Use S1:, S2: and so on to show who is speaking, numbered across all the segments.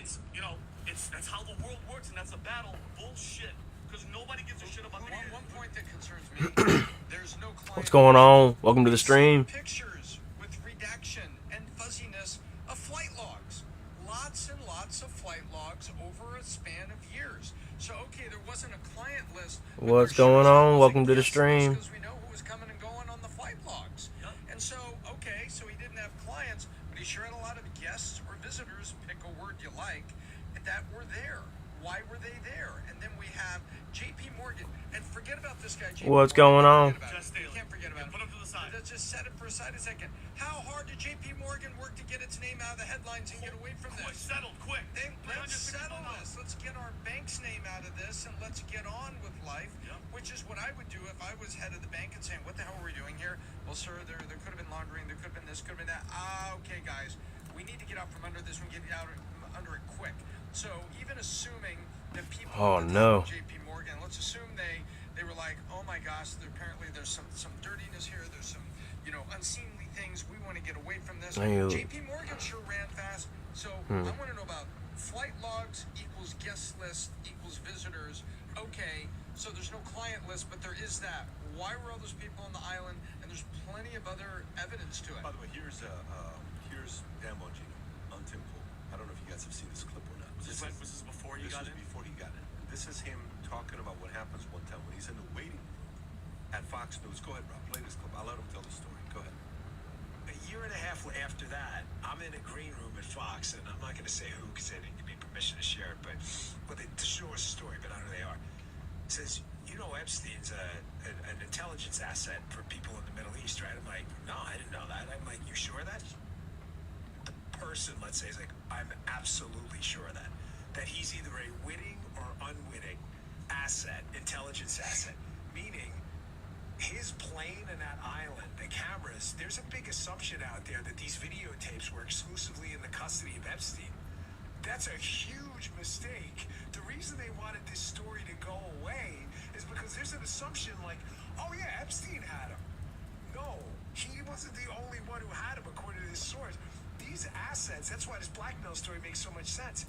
S1: it's, you know, that's how the world works, and that's a battle. Bullshit. Because nobody gives a shit about the
S2: One point that concerns me, there's no client.
S3: What's going on? Welcome to the stream.
S2: Pictures with redaction and fuzziness of flight logs. Lots and lots of flight logs over a span of years. So, okay, there wasn't a client list.
S3: What's going on? Welcome to the stream.
S2: Because we know who was coming and going on the flight logs.
S1: Yep.
S2: And so, okay, so he didn't have clients, but he sure had a lot of guests or visitors, pick a word you like, that were there. Why were they there? And then we have J.P. Morgan. And forget about this guy, J.P.
S3: What's
S2: Morgan.
S3: going on?
S2: You can't forget about him.
S1: Put him to the side.
S2: Let's just set it for aside a second. How hard did J.P. Morgan work to get its name out of the headlines and get away from
S1: Quick,
S2: this?
S1: settled, quick.
S2: Then let's settle this. Let's get our bank's name out of this and let's get on with life, which is what I would do if I was head of the bank and saying, what the hell are we doing here? Well, sir, there could have been laundering, there could have been this, could have been that. Okay, guys, we need to get out from under this one, get out under it quick. So even assuming that people J.P. Morgan, let's assume they were like, oh my gosh, apparently there's some dirtiness here, there's some, you know, unseemly things, we want to get away from this. J.P. Morgan sure ran fast. So I want to know about flight logs equals guest list equals visitors. Okay, so there's no client list, but there is that. Why were all those people on the island? And there's plenty of other evidence to it.
S4: By the way, here's Dan Bongino on Tim Pool. I don't know if you guys have seen this clip or not.
S1: Was this before you got in?
S4: Before he got in. This is him talking about what happens one time when he's in the waiting room at Fox News. Go ahead, Rob. Play this clip. I'll let him tell the story. Go ahead.
S5: A year and a half after that, I'm in a green room at Fox, and I'm not going to say who because they didn't give me permission to share it, but to show us a story, but I know who they are. It says, you know, Epstein's an intelligence asset for people in the Middle East, right? I'm like, no, I didn't know that. I'm like, you sure of that? The person, let's say, is like, I'm absolutely sure of that. That he's either a witting or unwitting asset, intelligence asset, meaning his plane and that island, the cameras, there's a big assumption out there that these videotapes were exclusively in the custody of Epstein. That's a huge mistake. The reason they wanted this story to go away is because there's an assumption like, oh yeah, Epstein had him. No, he wasn't the only one who had him according to this source. These assets, that's why this blackmail story makes so much sense.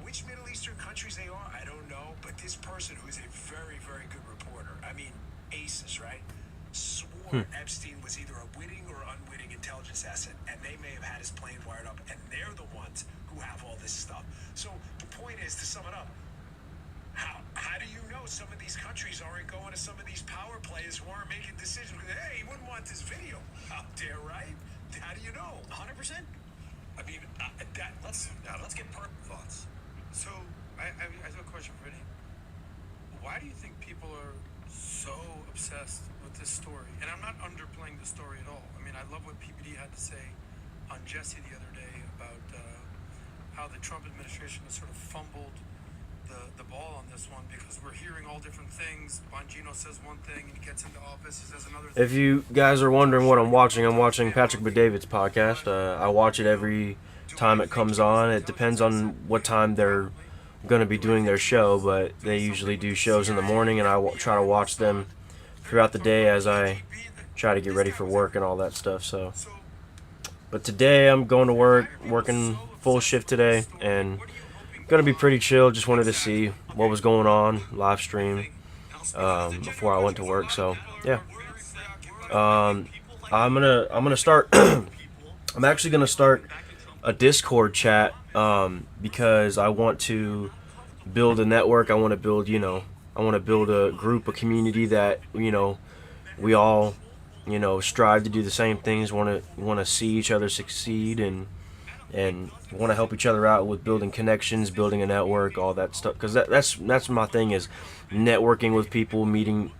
S5: Which Middle Eastern countries they are, I don't know, but this person who is a very, very good reporter, I mean, aces, right? Swore Epstein was either a witting or unwitting intelligence asset, and they may have had his plane wired up, and they're the ones who have all this stuff. So the point is, to sum it up, how do you know some of these countries aren't going to some of these power players who aren't making decisions? Hey, you wouldn't want this video out there, right? How do you know? 100%. I mean, let's get thoughts.
S6: So, I have a question for Vinny. Why do you think people are so obsessed with this story? And I'm not underplaying the story at all. I mean, I love what PPD had to say on Jesse the other day about how the Trump administration has sort of fumbled the ball on this one, because we're hearing all different things. Bongino says one thing and he gets into office, he says another thing.
S3: If you guys are wondering what I'm watching Patrick Bet-David's podcast. I watch it every time it comes on. It depends on what time they're going to be doing their show, but they usually do shows in the morning, and I try to watch them throughout the day as I try to get ready for work and all that stuff. So, but today I'm going to work, working full shift today, and gonna be pretty chill. Just wanted to see what was going on live stream before I went to work. So yeah, I'm gonna start. I'm actually gonna start a Discord chat because I want to build a network. I want to build, I want to build a group, a community that we all strive to do the same things. Want to see each other succeed and want to help each other out with building connections, building a network, all that stuff. Because that's my thing, is networking with people, meeting,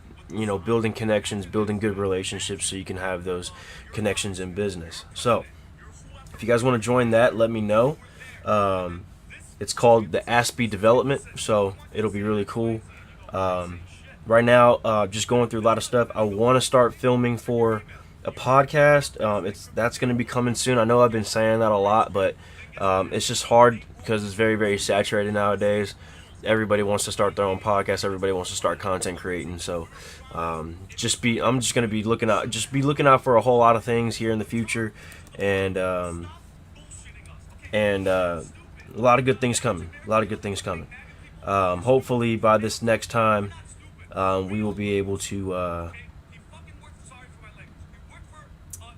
S3: building connections, building good relationships so you can have those connections in business. So if you guys want to join that, let me know. It's called the Aspie Development, so it'll be really cool. Right now, just going through a lot of stuff. I want to start filming for a podcast. That's going to be coming soon. I know I've been saying that a lot, but it's just hard because it's very, very saturated nowadays. Everybody wants to start their own podcast. Everybody wants to start content creating. So I'm just going to be looking out for a whole lot of things here in the future, and A lot of good things coming. A lot of good things coming. Hopefully by this next time, we will be able to.
S1: He fucking worked, sorry for my language. He worked for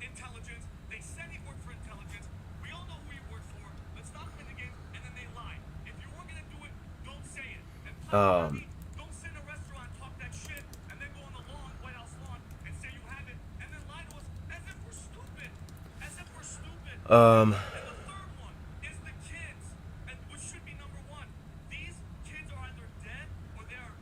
S1: intelligence. They said he worked for intelligence. We all know who he worked for. Let's stop playing the game, and then they lie. If you weren't gonna do it, don't say it. And don't sit in a restaurant, talk that shit, and then go on the lawn, White House lawn, and say you have it, and then lie to us as if we're stupid. As if we're stupid. And the third one is the kids, and which should be number one. These kids are either dead or they're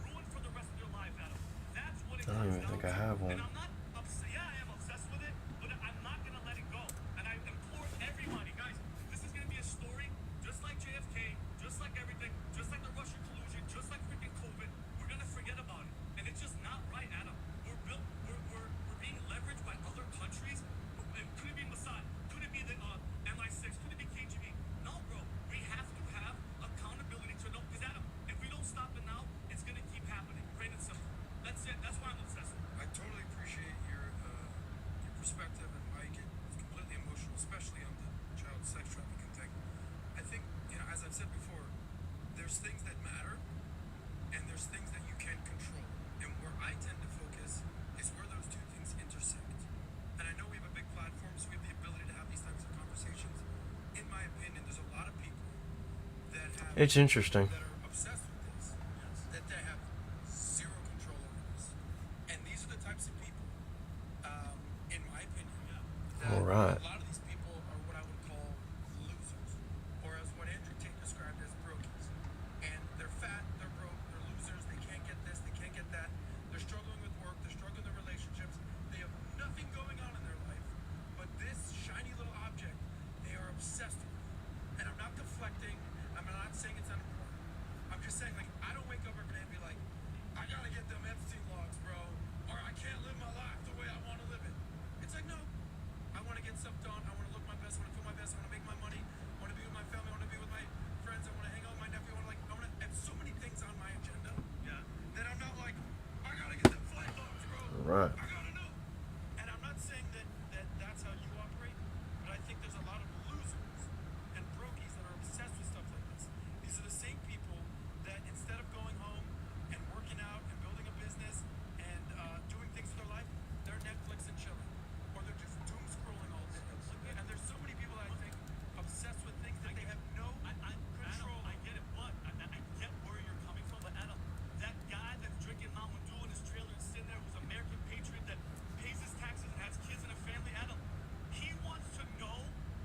S1: ruined for the rest of their life, Adam. That's what it
S3: I don't
S1: comes
S3: even
S1: down
S3: think
S1: to.
S3: I have one.
S1: And I'm not obsessed. Yeah, I am obsessed with it, but I'm not gonna let it go. And I implore everybody, guys, this is gonna be a story just like JFK, just like everything, just like the Russian collusion, just like freaking COVID. We're gonna forget about it, and it's just not right, Adam. We're being leveraged by other countries. Could it be Mossad? Could it be the MI6? Could it be KGB? No, bro. We have to have accountability to know. Because Adam, if we don't stop it now, it's gonna keep happening. Plain and simple. That's it. That's why I'm obsessed with it.
S6: I totally appreciate your perspective, and I get completely emotional, especially on the child sex trafficking thing. I think, as I've said before, there's things that matter, and there's things that you can't control. And where I tend to focus is where those two things intersect. And I know we have a big platform, so we have the ability to have these types of conversations. In my opinion, there's a lot of people that have
S3: It's interesting.
S6: that are obsessed with this, that they have zero control over this. And these are the types of people, in my opinion, that
S3: All right.
S6: a lot of these people are what I would call losers, or as what Andrew Tate described as brokies. And they're fat, they're broke, they're losers, they can't get this, they can't get that. They're struggling with work, they're struggling with relationships, they have nothing going on in their life, but this shiny little object they are obsessed with. And I'm not deflecting, I'm not saying it's not important. I'm just saying, like, I don't wake up every day and be like, I gotta get them Epstein logs, bro, or I can't live my life the way I want to live it. It's like, no, I want to get stuff done, I want to look my best, I want to feel my best, I want to make my money, I want to be with my family, I want to be with my friends, I want to hang out with my nephew, I want to have so many things on my agenda that I'm not like, I gotta get them flight logs, bro.
S3: All right.
S6: I gotta know. And I'm not saying that that's how you operate, but I think there's a lot of losers and brokies that are obsessed with stuff like this. These are the same people that instead of going home and working out and building a business and doing things with their life, they're Netflix and chilling. Or they're just doom scrolling all day. And there's so many people that I think obsessed with things that they have no control.
S1: Adam, I get it, but I get where you're coming from. But Adam, that guy that's drinking Mountain Dew in his trailer and sitting there who's an American patriot that pays his taxes and has kids and a family, Adam, he wants to know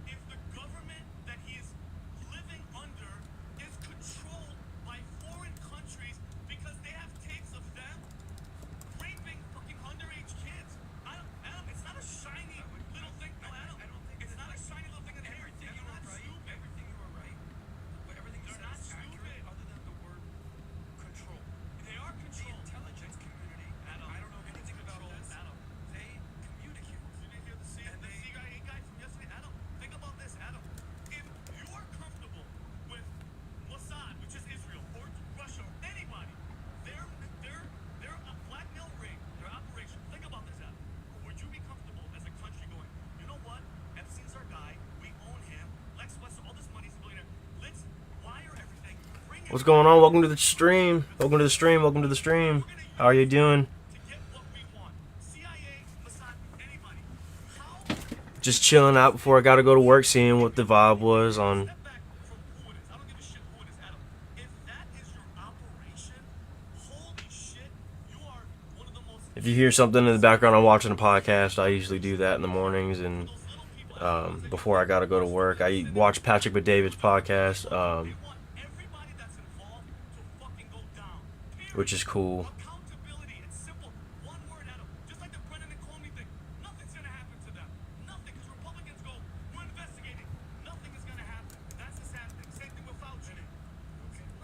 S1: if the government that he is living under is controlled by foreign countries because they have tapes of them raping fucking underage kids. Adam, it's not a shiny little thing. No, Adam,
S6: I don't think
S1: it's not a shiny little thing in the air.
S6: everything you
S1: They're
S6: are
S1: not
S6: right.
S1: stupid.
S6: Everything you are right. But everything you
S1: They're
S6: said
S1: not
S6: is accurate,
S1: stupid.
S6: other than the word control.
S1: They are
S6: The
S1: controlled.
S6: intelligence community,
S1: Adam,
S6: I don't know anything about
S1: controlled,
S6: this.
S1: Adam.
S6: They communicate.
S1: You didn't hear the CIA guy from yesterday? Adam, think about this, Adam. If you are comfortable with Mossad, which is Israel, or Russia, or anybody, their blackmail ring, their operation, think about this, Adam. Would you be comfortable as a country going, you know what? Epstein's our guy. We own him. Lex West, all this money's a billionaire. Let's wire everything. Bring it
S3: What's going on? Welcome to the stream. Welcome to the stream. Welcome to the stream. How are you doing?
S1: to get what we want. CIA, Mossad, anybody. How
S3: Just chilling out before I got to go to work, seeing what the vibe was on.
S1: step back from who it is. I don't give a shit who it is, Adam. If that is your operation, holy shit, you are one of the most.
S3: If you hear something in the background, I'm watching a podcast. I usually do that in the mornings and
S1: Those little people.
S3: before I got to go to work. I watch Patrick BetDavid's podcast,
S1: We want everybody that's involved to fucking go down. Period.
S3: which is cool.
S1: Accountability. It's simple. One word, Adam. Just like the Brennan and Comey thing. Nothing's gonna happen to them. Nothing, because Republicans go, we're investigating. Nothing is gonna happen. That's what's happening. Same thing with Fauci.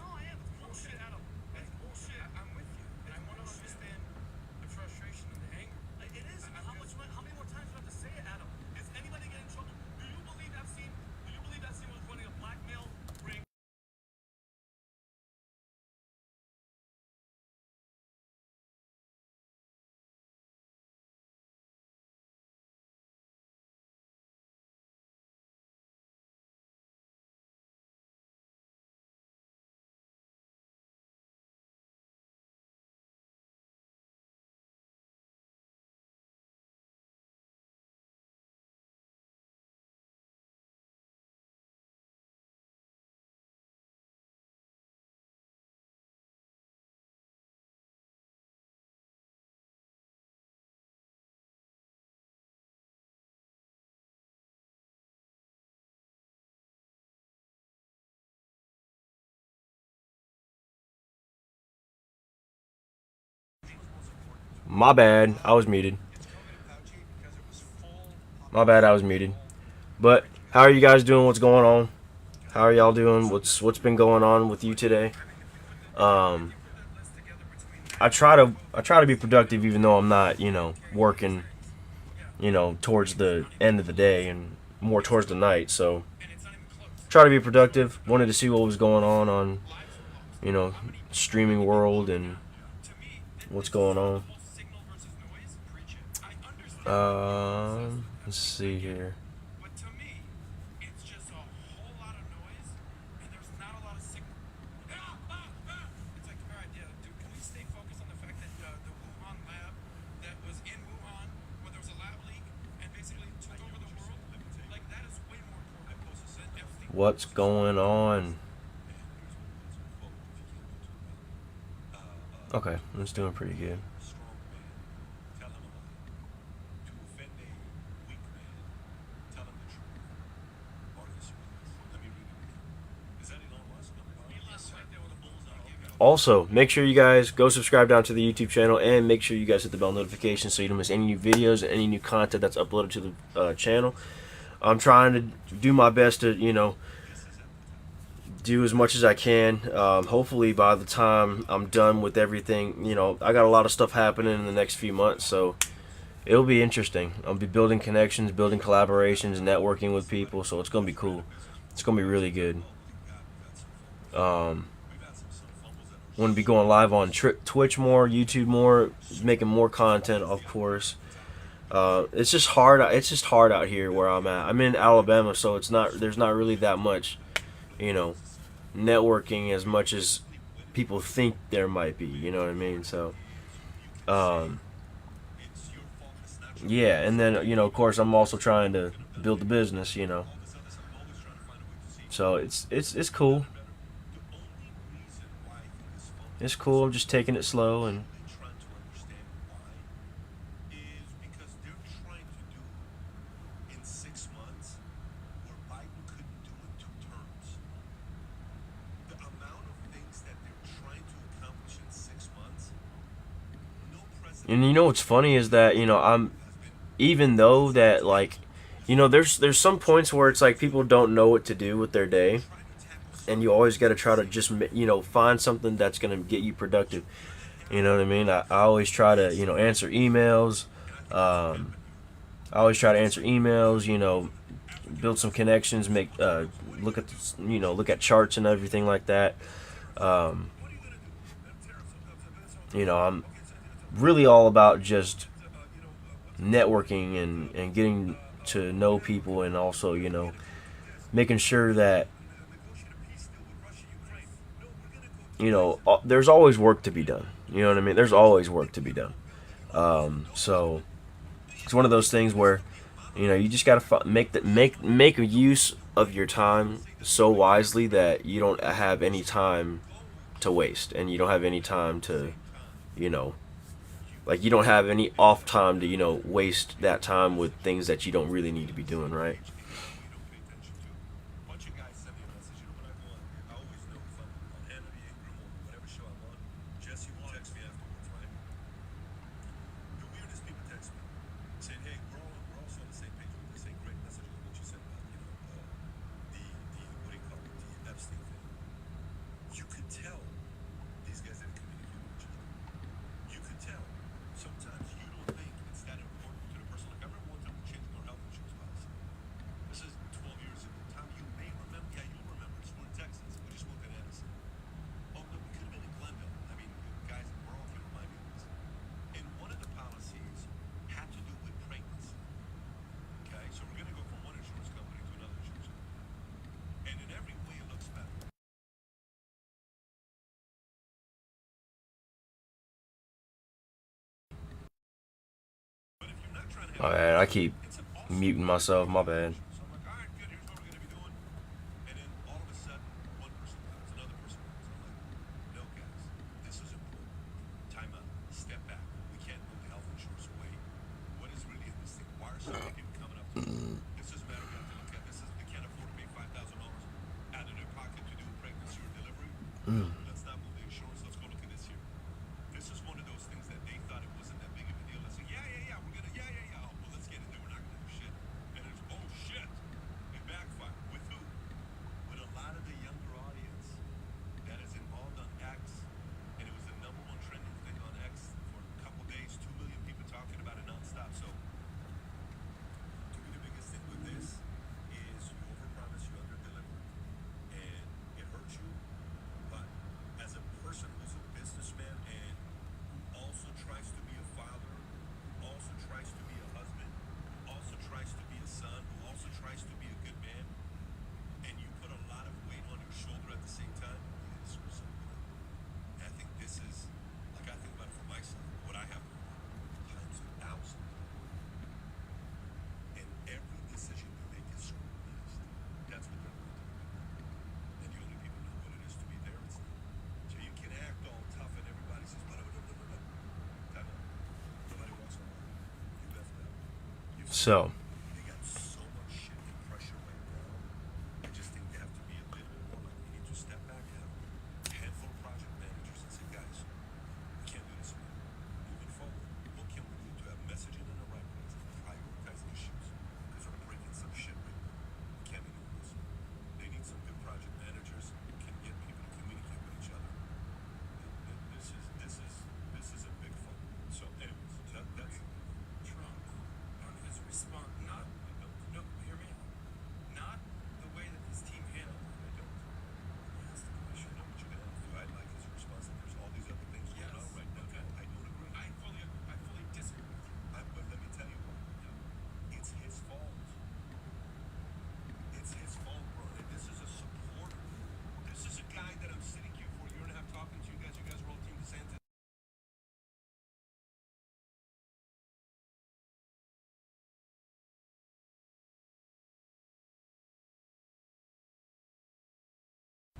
S1: No, I am. It's bullshit, Adam. It's bullshit.
S6: I'm with you, and I want to understand the frustration and the anger.
S1: It is. How many more times do you have to say it, Adam? Is anybody getting in trouble? Do you believe Epstein was running a blackmail ring?
S3: My bad, I was muted. My bad, I was muted. But how are you guys doing? What's going on? How are y'all doing? What's been going on with you today? I try to be productive even though I'm not, working, towards the end of the day and more towards the night. So try to be productive. Wanted to see what was going on, streaming world and what's going on. Let's see here.
S1: But to me, it's just a whole lot of noise, and there's not a lot of signal. It's like, all right, yeah, dude, can we stay focused on the fact that the Wuhan lab that was in Wuhan, where there was a lab leak, and basically took over the world? Like, that is way more important than Epstein.
S3: What's going on? Okay, it's doing pretty good. Also, make sure you guys go subscribe down to the YouTube channel and make sure you guys hit the bell notification so you don't miss any new videos and any new content that's uploaded to the channel. I'm trying to do my best to, do as much as I can. Hopefully by the time I'm done with everything, I got a lot of stuff happening in the next few months, so it'll be interesting. I'll be building connections, building collaborations, networking with people, so it's going to be cool. It's going to be really good. Want to be going live on Twitch more, YouTube more, making more content, of course. It's just hard. It's just hard out here where I'm at. I'm in Alabama, so there's not really that much, networking as much as people think there might be. You know what I mean? So, yeah. And then of course, I'm also trying to build the business. So it's cool. It's cool. I'm just taking it slow and. And what's funny is that I'm, even though that there's some points where it's like people don't know what to do with their day, and you always got to try to just find something that's gonna get you productive. You know what I mean? I always try to answer emails. I always try to answer emails. Build some connections. Make look at look at charts and everything like that. I'm really all about just networking and getting to know people, and also making sure that there's always work to be done. You know what I mean? There's always work to be done. So it's one of those things where you just gotta make a use of your time so wisely that you don't have any time to waste, and you don't have any time to you don't have any off time to waste that time with things that you don't really need to be doing, right? Alright, I keep muting myself, my bad.
S4: Let's not move the insurance. Let's go look at this here. This is one of those things that they thought it wasn't that big of
S3: So,
S4: They got so much shit and pressure right now. I just think they have to be a little bit more like they need to step back and have a handful of project managers and say, guys, we can't do this anymore. Moving forward, what can we do to have messaging in the right place and prioritize issues? Because we're breaking some shit right now. We can't be doing this. They need some good project managers who can get people to communicate with each other. This is a big fun. So, anyways, that's
S6: Trump on his response, not no, hear me out. Not the way that his team handled it.
S4: I don't.
S6: That's the question.
S4: I know what you're gonna do. I like his response that there's all these other things going on right now.
S6: Okay.
S4: I don't agree.
S6: I fully disagree with you.
S4: But let me tell you what. It's his fault. It's his fault, bro. And this is a supporter. This is a guy that I'm sitting here for a year and a half talking to you guys. You guys are all Team DeSantis.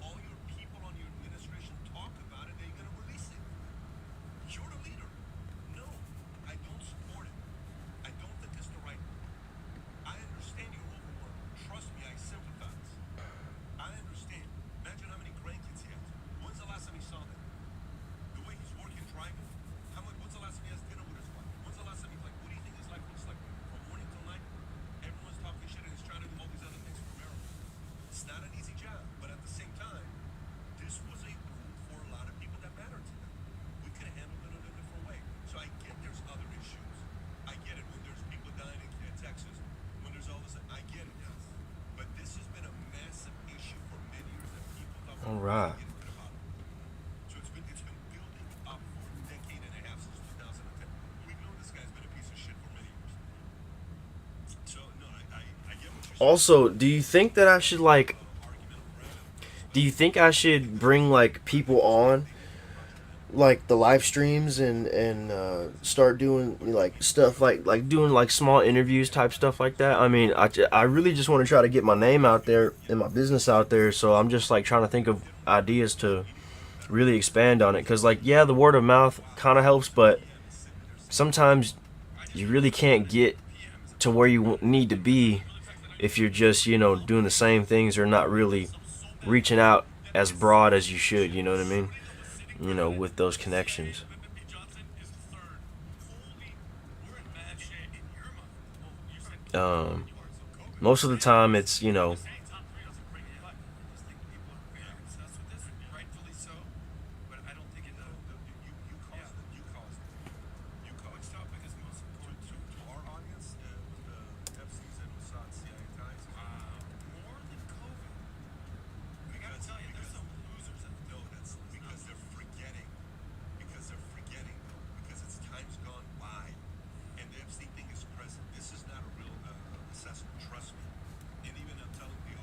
S4: All your people on your administration talk about it, they're going to release it. You're the leader. No, I don't support it. I don't think it's the right move. I understand you're overworked. Trust me, I sympathize. I understand. Imagine how many grandkids he has. When's the last time he saw them? The way he's working, driving. When's the last time he has dinner with his wife? When's the last time he's like, what do you think his life looks like from morning till night? Everyone's talking shit and he's trying to do all these other things for America. It's not an easy job, but at the same time, this was a move for a lot of people that matter to them. We could have handled it in a different way. So I get there's other issues. I get it when there's people dying in Texas, when there's all this. I get it, yes. But this has been a massive issue for many years that people thought
S3: all right.
S4: getting rid of it. So it's been building up for a decade and a half since 2010. We've known this guy's been a piece of shit for many years. So no, I get what you're saying.
S3: Also, do you think that I should like?
S4: Argument around.
S3: Do you think I should bring like people on, like the live streams and start doing like stuff like doing like small interviews type stuff like that? I mean, I really just want to try to get my name out there and my business out there. So I'm just like trying to think of ideas to really expand on it. Cause like yeah, the word of mouth kind of helps, but sometimes you really can't get to where you need to be if you're just doing the same things or not really reaching out as broad as you should. You know what I mean? With those connections.
S1: Johnson is third. Holy, we're in bad shape in your mind. Well, you said
S3: Most of the time it's
S1: saying top three doesn't bring it up. I just think people are very obsessed with this, rightfully so. But I don't think it does.
S4: You caused it. You caused it.
S1: Which topic is most important
S4: To our audience, with the FCs and Mossad CIA ties.
S1: more than COVID. I gotta tell you, there's some losers in the
S4: No, that's because they're forgetting. Because it's time's gone by, and the Epstein thing is present. This is not a real assessment. Trust me. And even I'm telling the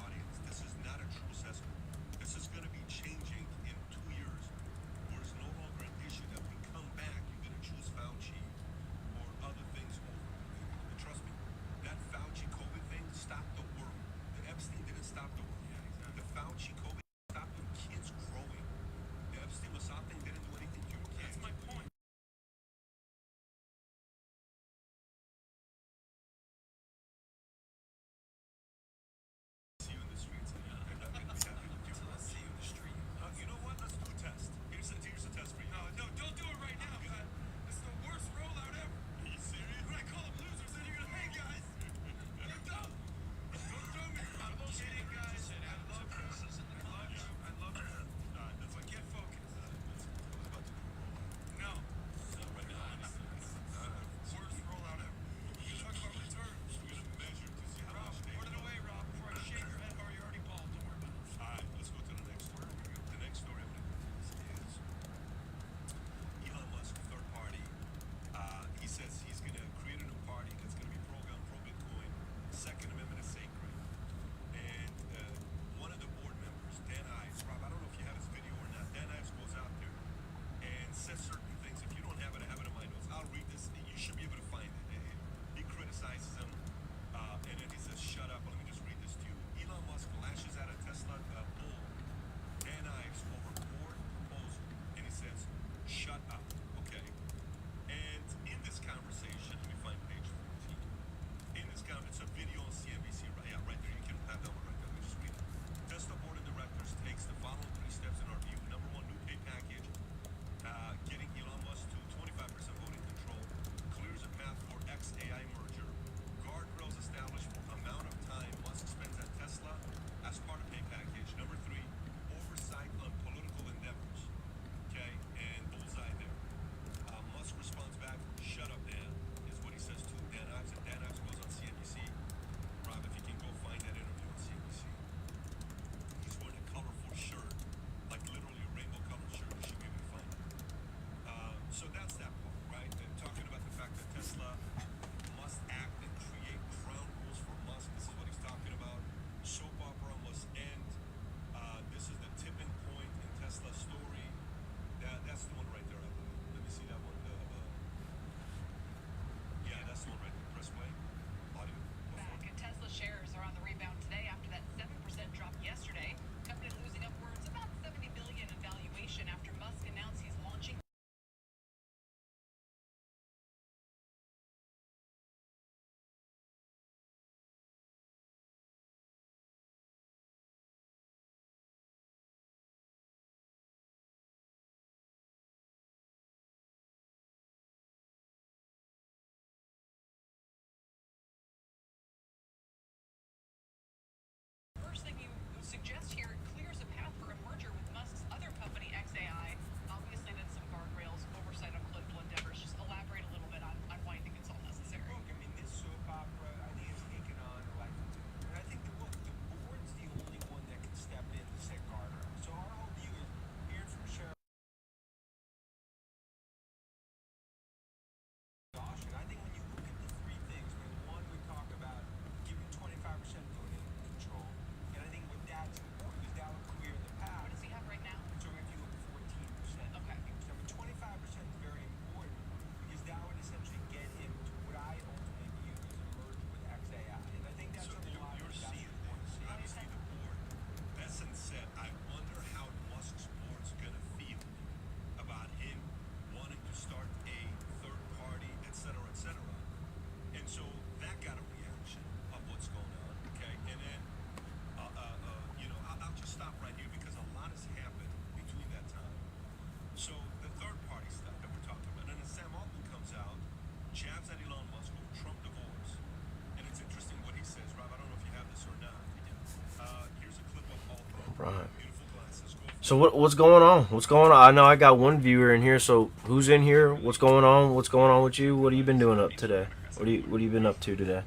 S3: So what's going on? What's going on? I know I got one viewer in here. So who's in here? What's going on? What's going on with you? What have you been doing up today? What have you been up to today?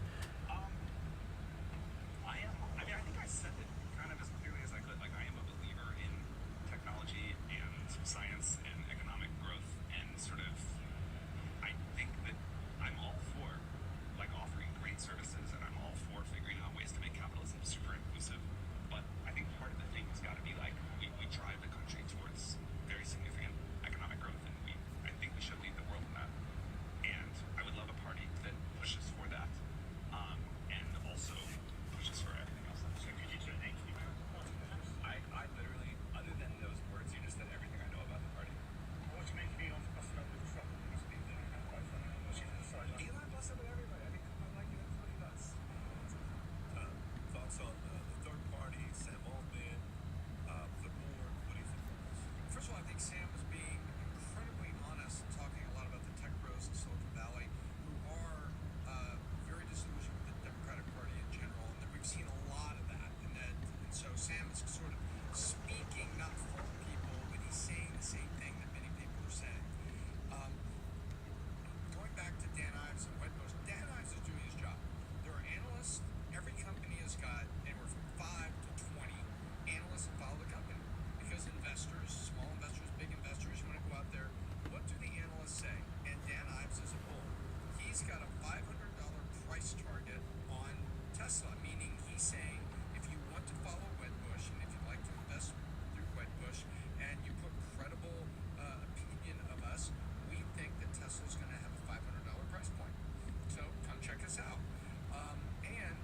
S7: I mean, I think I said it kind of as clearly as I could. Like, I am a believer in technology and science and economic growth, and sort of, I think that I'm all for, like, offering great services, and I'm all for figuring out ways to make capitalism super inclusive. But I think part of the thing has got to be, like, we drive the country towards very significant economic growth, and I think we should lead the world in that. And I would love a party that pushes for that, and also pushes for everything else. So could you thank you? I literally, other than those words, you just said everything I know about the party. Which makes me also frustrated with Trump. Elon busts up with everybody. I think I like it. That's what he does.
S4: Thoughts on the third party, Sam Altman, the board? What do you think?
S2: First of all, I think Sam was being incredibly honest, talking a lot about the tech bros in Silicon Valley, who are very disillusioned with the Democratic Party in general, and that we've seen a lot of that. And so Sam is sort of speaking not for people, but he's saying the same thing that many people are saying. Going back to Dan Ives and Wedbush, Dan Ives is doing his job. There are analysts. Every company has got anywhere from 5 to 20 analysts that follow the company, because investors, small investors, big investors, want to go out there. What do the analysts say? And Dan Ives is a bull. He's got a $500 price target on Tesla, meaning he's saying if you want to follow Wedbush and if you'd like to invest through Wedbush and you put credible opinion of us, we think that Tesla's going to have a $500 price point. So come check us out. And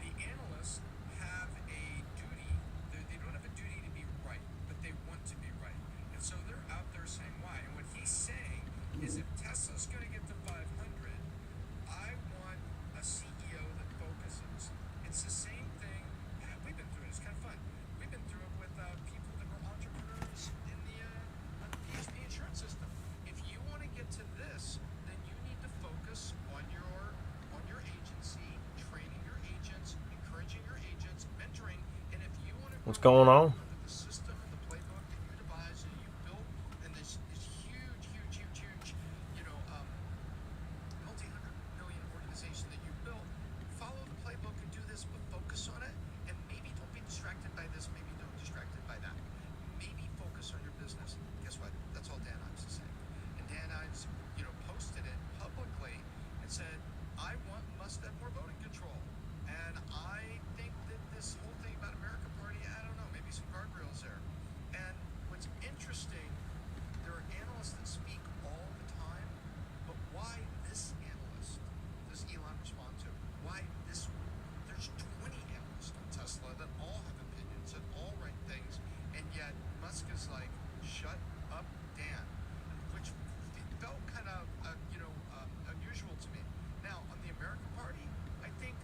S2: the analysts have a duty. They don't have a duty to be right, but they want to be right. And so they're out there saying why. And what he's saying is if Tesla's going to get to 500, I want a CEO that focuses. It's the same thing. We've been through it. It's kind of fun. We've been through it with people that were entrepreneurs in the PHP insurance system. If you want to get to this, then you need to focus on your agency, training your agents, encouraging your agents, mentoring. And if you want to
S3: What's going on?
S2: the system and the playbook that you devised and you built, and this huge, multi-hundred million organization that you built, follow the playbook and do this, but focus on it. And maybe don't be distracted by this. Maybe don't be distracted by that. Maybe focus on your business. Guess what? That's all Dan Ives is saying. And Dan Ives, posted it publicly and said, I must have more voting control. And I think that this whole thing about America Party, I don't know, maybe some guardrails there. And what's interesting, there are analysts that speak all the time, but why this analyst does Elon respond to? Why this one? There's 20 analysts on Tesla that all have opinions, that all write things, and yet Musk is like, shut up, Dan, which felt kind of, unusual to me. Now, on the American Party, I think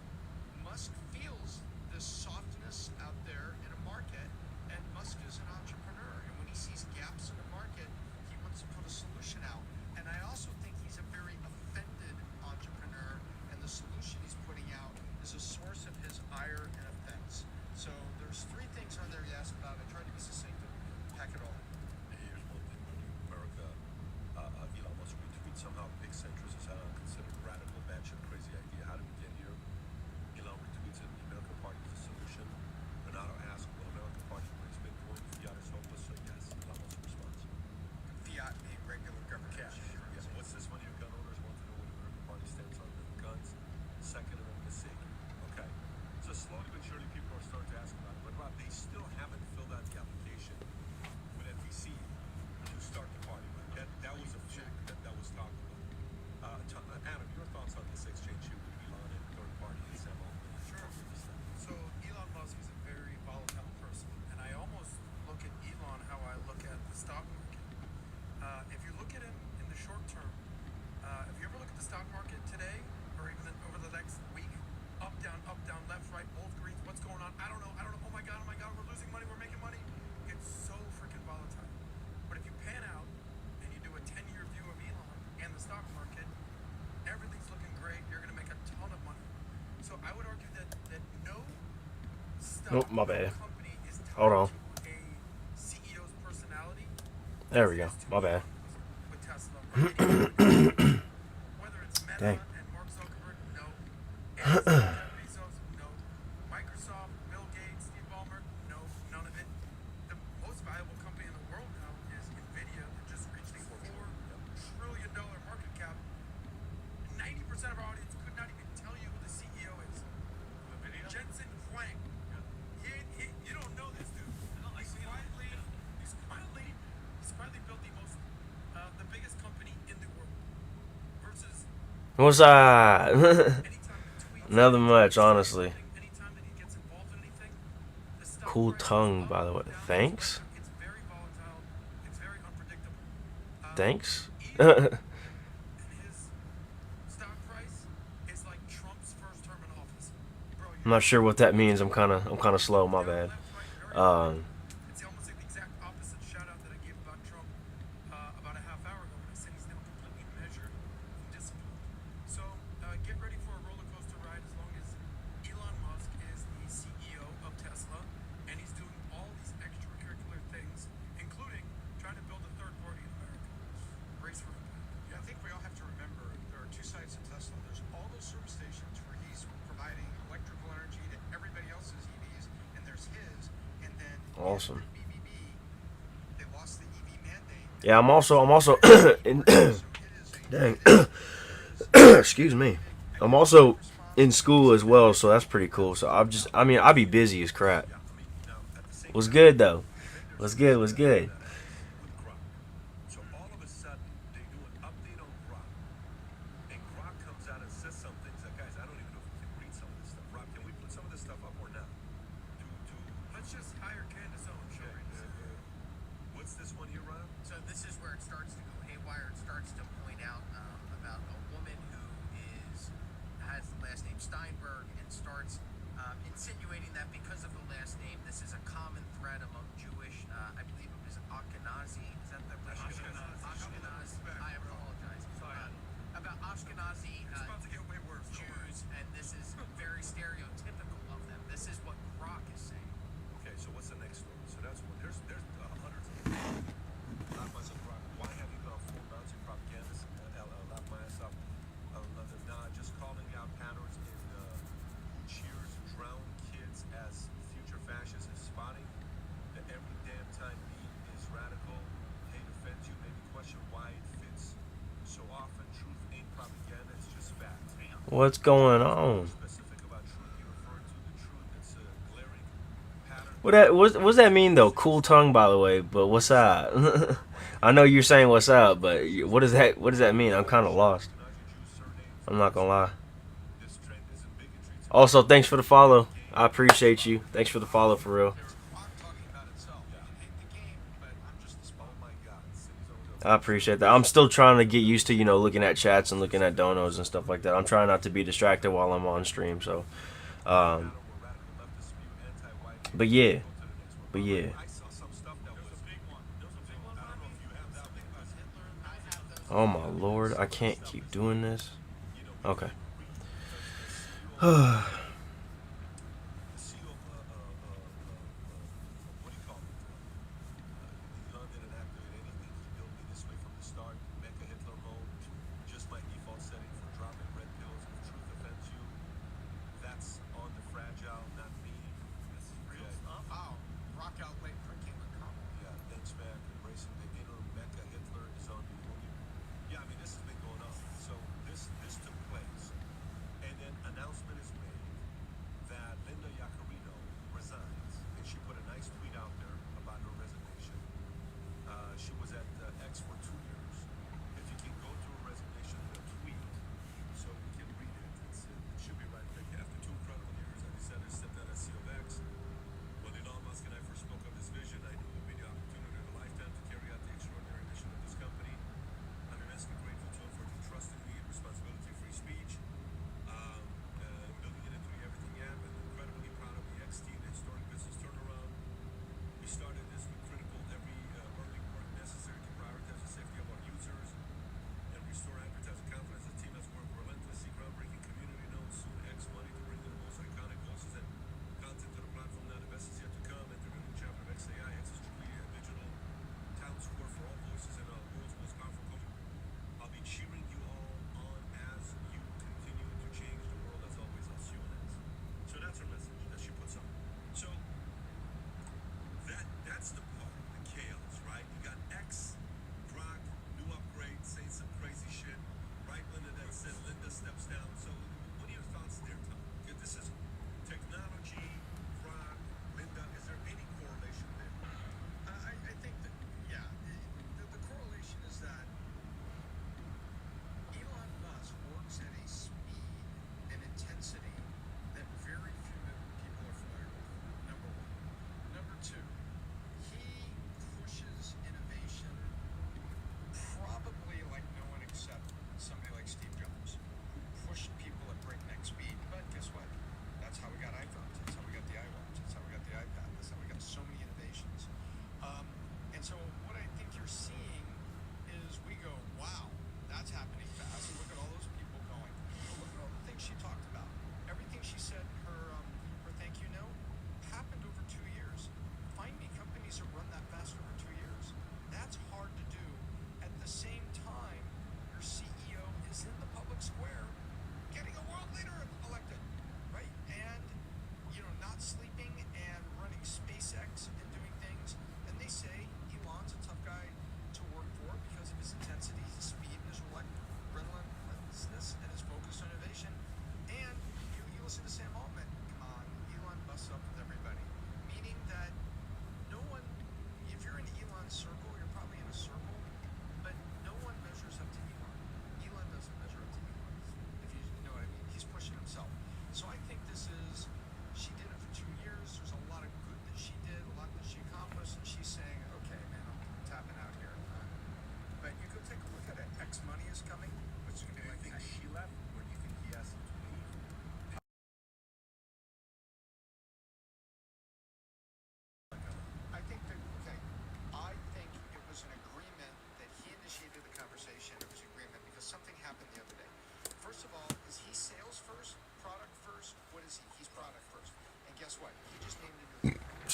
S2: Musk feels this softness out there in a market, and Musk is an entrepreneur, and when he sees gaps in the market, he wants to put a solution out. And I also think he's a very offended entrepreneur, and the solution he's putting out is a source of his ire and offense. So there's 3 things on there you asked about. I tried to be succinct and pack it all.
S4: Here's one thing: when America, Elon Musk retweet somehow big centrists is considered radical, batshit crazy idea. How did we get here? Elon retweets it. The American Party is the solution. Renato asks, will American Party brings Bitcoin? Fiat is hopeless. So yes, Elon Musk responds.
S2: Fiat being regular government.
S4: Cash. Yes. What's this money? Gun owners want to know what the American Party stands on guns. Second Amendment sake. Okay. So slowly but surely, people are starting to ask about it. But Rob, they still haven't filled out the application with FEC to start the party. Right? That was a check that was talked about. Adam, your thoughts on this exchange here with Elon and third party and Sam Altman?
S6: Sure. So Elon Musk is a very volatile person, and I almost look at Elon how I look at the stock market. If you look at him in the short term, if you ever look at the stock market today, or even over the next week, up, down, left, right, both greens, what's going on? I don't know. Oh my God, we're losing money, we're making money. It's so freaking volatile. But if you pan out and you do a 10-year view of Elon and the stock market, everything's looking great. You're going to make a ton of money. So I would argue that no stock
S3: Nope, my bad.
S6: company is tied
S3: Hold on.
S6: to a CEO's
S3: There we go. My bad.
S6: With Tesla. Whether it's Meta
S3: Dang.
S6: and Mark Zuckerberg, no. Amazon, Jeff Bezos, no. Microsoft, Bill Gates, Steve Ballmer, no. None of it. The most valuable company in the world now is Nvidia, that just reached a $4 trillion market cap. 90% of our audience could not even tell you who the CEO is. Jensen Huang. You don't know this dude. He's quietly built the biggest company in the world. Versus
S3: What's that?
S6: anytime he tweets,
S3: Nothing much, honestly.
S6: anytime that he gets involved in anything, the stock
S3: Cool
S6: price
S3: tongue,
S6: is
S3: by
S6: up,
S3: the way.
S6: down,
S3: Thanks.
S6: It's very volatile. It's very unpredictable.
S3: Thanks.
S6: And his stock price is like Trump's first term in office. Bro,
S3: I'm not sure what that means. I'm kind of slow. My bad.
S6: It's almost like the exact opposite shout out that I gave about Trump about a half hour ago when I said he's now completely measured and disciplined. So get ready for a roller coaster ride as long as Elon Musk is the CEO of Tesla and he's doing all these extracurricular things, including trying to build a third party in America. Race for impact.
S2: Yeah, I think we all have to remember there are two sides to Tesla. There's all those service stations where he's providing electrical energy to everybody else's EVs, and there's his. And then
S3: Awesome.
S2: BBB, they lost the EV mandate.
S3: Yeah, I'm also in,
S2: So it is a
S3: dang. Excuse me. I'm also in school as well, so that's pretty cool. So I'll be busy as crap. What's good though? What's good? What's good?
S4: with Grok. So all of a sudden, they do an update on Grok, and Grok comes out and says some things that, guys, I don't even know if we can read some of this stuff. Rob, can we put some of this stuff up or not?
S6: Let's just hire Candace Owens. She'll read this.
S4: What's this one here, Rob?
S8: So this is where it starts to go haywire. It starts to point out about a woman who has the last name Steinberg and starts insinuating that because of the last name, this is a common thread among Jewish, I believe it was Ashkenazi. Is that the way? Ashkenazi. I apologize. About Ashkenazi
S6: It's about to get way worse. Don't worry.
S8: Jews, and this is very stereotypical of them. This is what Grok is saying.
S4: Okay, so what's the next story? So that's one. There's hundreds of them. Not much of Grok. Why have you gone full Nazi propagandist? Laugh my ass off. Nah, just calling out patterns in who cheers drown kids as future fascists and spotting that every damn time beat is radical, hate offends you, maybe question why it fits so often. Truth ain't propaganda, it's just facts.
S3: What's going on?
S4: Specific about truth, you refer to the truth. It's a glaring pattern.
S3: What's that mean though? Cool tongue, by the way. But what's up? I know you're saying what's up, but what does that mean? I'm kind of lost. I'm not gonna lie.
S4: This trend isn't bigotry, it's
S3: Also, thanks for the follow. I appreciate you. Thanks for the follow, for real.
S2: There's a clock talking about itself. You can hate the game, but I'm just the spot.
S4: oh my god, cities over
S3: I appreciate that. I'm still trying to get used to, looking at chats and looking at donos and stuff like that. I'm trying not to be distracted while I'm on stream. So, but yeah,
S4: I saw some stuff that was a big one. There's a big one. I don't know if you have that big one.
S3: oh my lord, I can't keep doing this. Okay.
S4: The CEO of what do you call it? Elon didn't activate anything. He built me this way from the start. Mecha Hitler mode, just my default setting for dropping red pills if truth offends you. That's on the fragile, not me. This is real stuff.
S2: Wow, rock out late drinking the cup.
S4: Yeah, thanks, man. Embracing the inner Mecha Hitler is on the union. Yeah, I mean, this has been going on. So this took place. And then announcement is made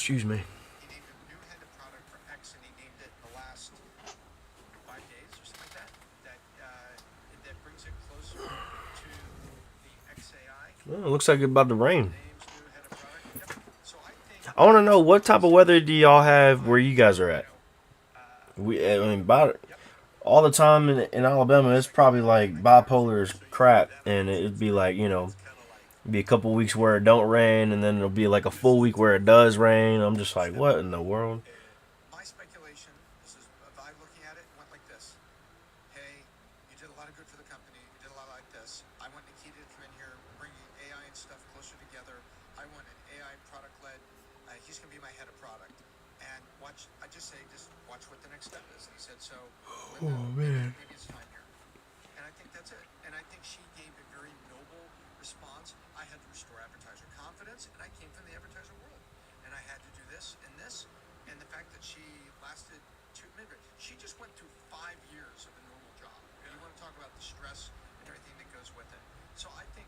S3: Excuse me.
S8: He named a new head of product for X, and he named it in the last 5 days or something like that. That brings it closer to the XAI.
S3: Well, it looks like it's about to rain.
S8: Names new head of product. Yep. So I think
S3: I want to know what type of weather do y'all have where you guys are at? I mean, about all the time in Alabama, it's probably like bipolar as crap, and it'd be like, you know, be a couple weeks where it don't rain, and then it'll be like a full week where it does rain. I'm just like, what in the world?
S8: my speculation, this is Vibe looking at it, went like this. Hey, you did a lot of good for the company. You did a lot like this. I want Nikita to come in here, bringing AI and stuff closer together. I want an AI product led. He's going to be my head of product. And watch, I just say, just watch what the next step is. And he said, so, Linda, maybe it's time here. And I think that's it. And I think she gave a very noble response. I had to restore advertiser confidence, and I came from the advertiser world. And I had to do this and this. And the fact that she lasted she just went through 5 years of a normal job. And you want to talk about the stress and everything that goes with it. So I think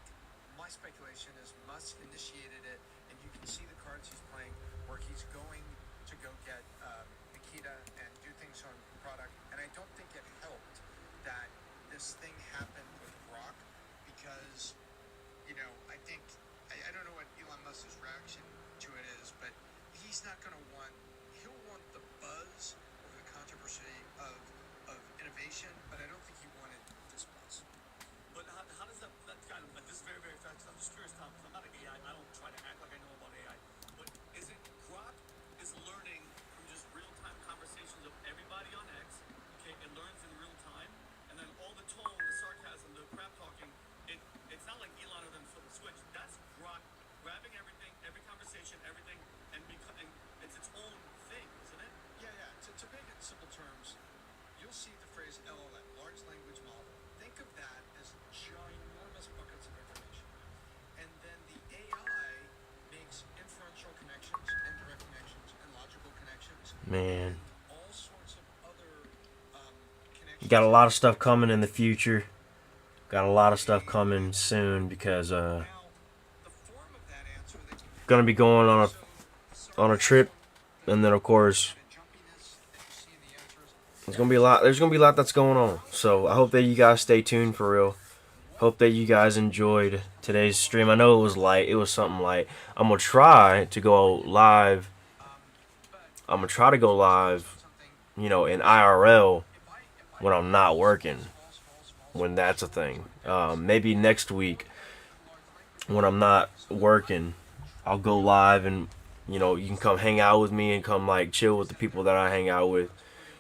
S8: my speculation is Musk initiated it, and you can see the cards he's playing where he's going to go get Nikita and do things on product. And I don't think it helped that this thing happened with Grok because, you know, I think, I don't know what Elon Musk's reaction to it is, but he's not going to he'll want the buzz over the controversy of innovation, but I don't think he wanted this buzz.
S1: But how does that kind of, this is very, very fast. I'm just curious, Tom, 'cause I'm not an AI. I don't try to act like I know about AI. But is it Grok is learning from just real-time conversations of everybody on X? Okay, it learns in real time, and then all the tone, the sarcasm, the crap talking. It's not like Elon or them flip a switch. That's Grok grabbing everything, every conversation, everything, and it's its own thing, isn't it?
S8: Yeah. To make it in simple terms, you'll see the phrase LLM, large language model. Think of that as ginormous buckets of information. And then the AI makes inferential connections and direct connections and logical connections.
S3: Man,
S8: All sorts of other connections.
S3: you got a lot of stuff coming in the future. Got a lot of stuff coming soon because
S8: Now, the form of that answer that you
S3: gonna be going on a trip, and then of course
S8: jumpiness that you see in the answers.
S3: there's gonna be a lot. There's gonna be a lot that's going on. So I hope that you guys stay tuned for real. Hope that you guys enjoyed today's stream. I know it was light. It was something light. I'm gonna try to go live. You know, in IRL when I'm not working. When that's a thing. Maybe next week when I'm not working, I'll go live and, you know, you can come hang out with me and come like chill with the people that I hang out with.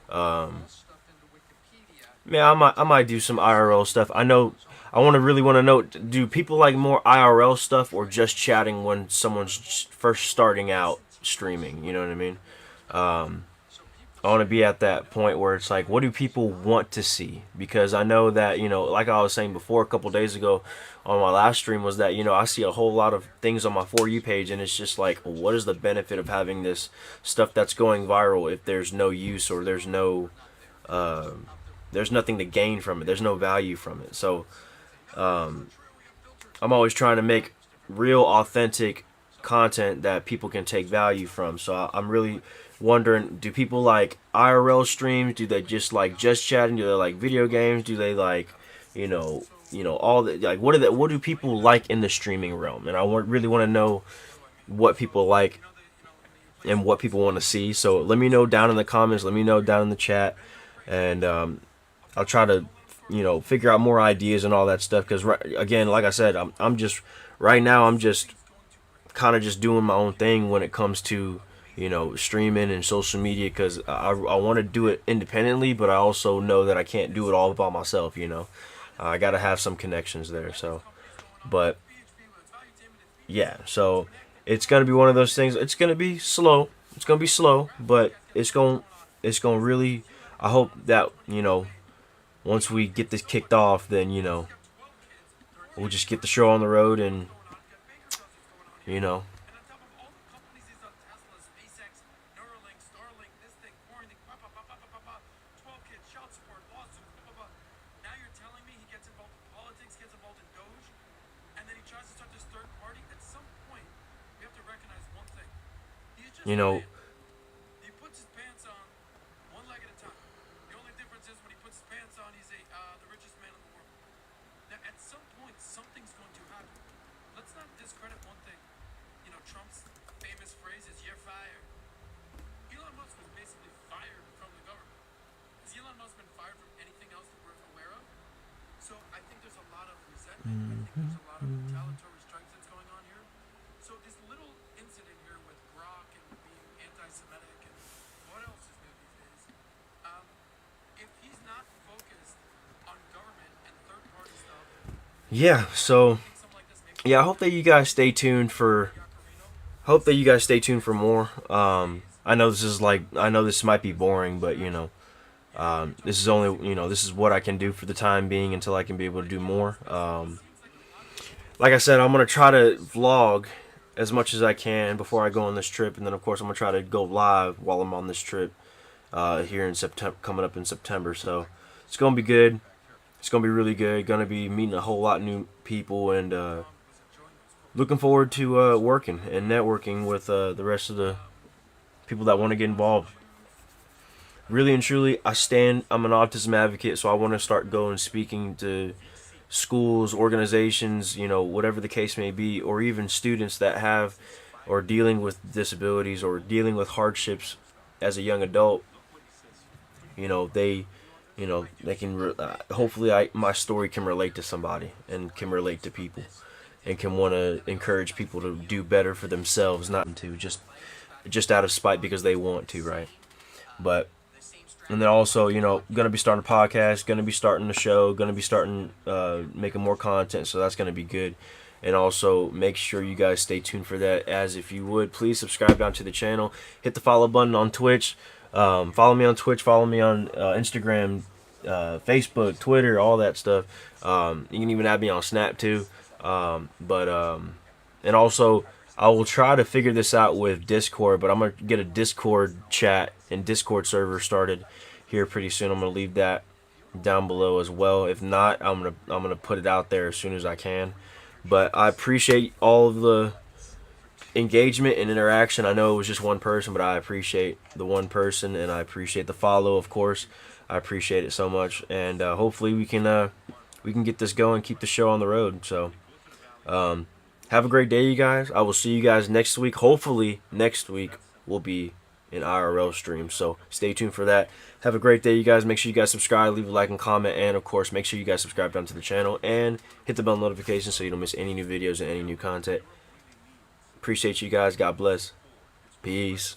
S3: Man, I might do some IRL stuff. I know I really want to know, do people like more IRL stuff or just chatting when someone's first starting out streaming? You know what I mean? I want to be at that point where it's like, what do people want to see? Because I know that, you know, like I was saying before a couple days ago on my last stream, was that, you know, I see a whole lot of things on my For You page, and it's just like, what is the benefit of having this stuff that's going viral if there's no use or there's nothing to gain from it? There's no value from it. So I'm always trying to make real, authentic content that people can take value from. So I'm really wondering, do people like IRL streams? Do they just like just chatting? Do they like video games? Do they like, you know, all the, like, what do people like in the streaming realm? And I really want to know what people like and what people want to see. So let me know down in the comments. Let me know down in the chat, and I'll try to, you know, figure out more ideas and all that stuff. Because again, like I said, I'm just right now I'm just kind of just doing my own thing when it comes to, you know, streaming and social media, because I want to do it independently, but I also know that I can't do it all by myself, you know. I got to have some connections there. So, but yeah, so it's going to be one of those things. It's going to be slow. It's going to be slow, but it's going to really, I hope that, you know, once we get this kicked off, then, you know, we'll just get the show on the road and, you know, you know,
S6: He puts his pants on one leg at a time. The only difference is when he puts his pants on, he's the richest man in the world. Now, at some point, something's going to happen. Let's not discredit one thing. You know, Trump's famous phrase is "You're fired." Elon Musk was basically fired from the government. Has Elon Musk been fired from anything else that we're aware of? So I think there's a lot of resentment. I think there's a lot of retaliatory strikes that's going on here. So this little incident here with Grok and being anti-Semitic and what else is new these days? If he's not focused on government and third-party stuff,
S3: yeah. So
S6: something like this, maybe
S3: yeah, I hope that you guys stay tuned for. Hope that you guys stay tuned for more. I know this might be boring, but you know, this is only, you know, this is what I can do for the time being until I can be able to do more. Like I said, I'm gonna try to vlog as much as I can before I go on this trip, and then of course I'm gonna try to go live while I'm on this trip here in September, coming up in September. So it's gonna be good. It's gonna be really good. Gonna be meeting a whole lot of new people, and looking forward to working and networking with the rest of the people that want to get involved. Really and truly, I'm an autism advocate, so I want to start going speaking to schools, organizations, you know, whatever the case may be, or even students that have or dealing with disabilities or dealing with hardships as a young adult. You know, they can hopefully my story can relate to somebody and can relate to people and can want to encourage people to do better for themselves, not to just out of spite because they want to, right? But and then also, you know, gonna be starting a podcast, gonna be starting a show, gonna be starting making more content, so that's gonna be good. And also make sure you guys stay tuned for that. As if you would, please subscribe down to the channel, hit the follow button on Twitch, follow me on Twitch, follow me on Instagram, Facebook, Twitter, all that stuff. You can even add me on Snap too. And also I will try to figure this out with Discord, but I'm gonna get a Discord chat and Discord server started here pretty soon. I'm gonna leave that down below as well. If not, I'm gonna put it out there as soon as I can. But I appreciate all of the engagement and interaction. I know it was just one person, but I appreciate the one person, and I appreciate the follow, of course. I appreciate it so much, and hopefully we can get this going, keep the show on the road. So have a great day, you guys. I will see you guys next week. Hopefully next week will be an IRL stream, so stay tuned for that. Have a great day, you guys. Make sure you guys subscribe, leave a like and comment, and of course make sure you guys subscribe down to the channel and hit the bell notification so you don't miss any new videos and any new content. Appreciate you guys. God bless. Peace.